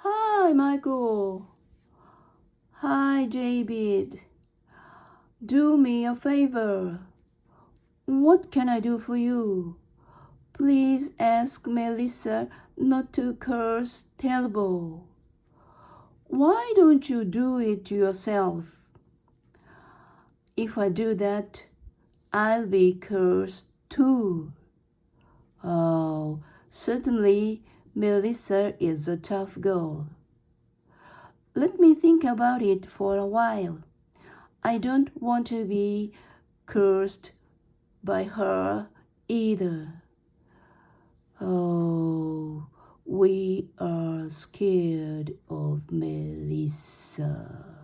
Hi, Michael. Hi, David. Do me a favor. What can I do for you? Please ask Melissa not to curse terrible. Why don't you do it yourself? If I do that, I'll be cursed too. Oh, certainly Melissa is a tough girl. Let me think about it for a while. I don't want to be cursed by her either. Oh, we are scared of Melissa.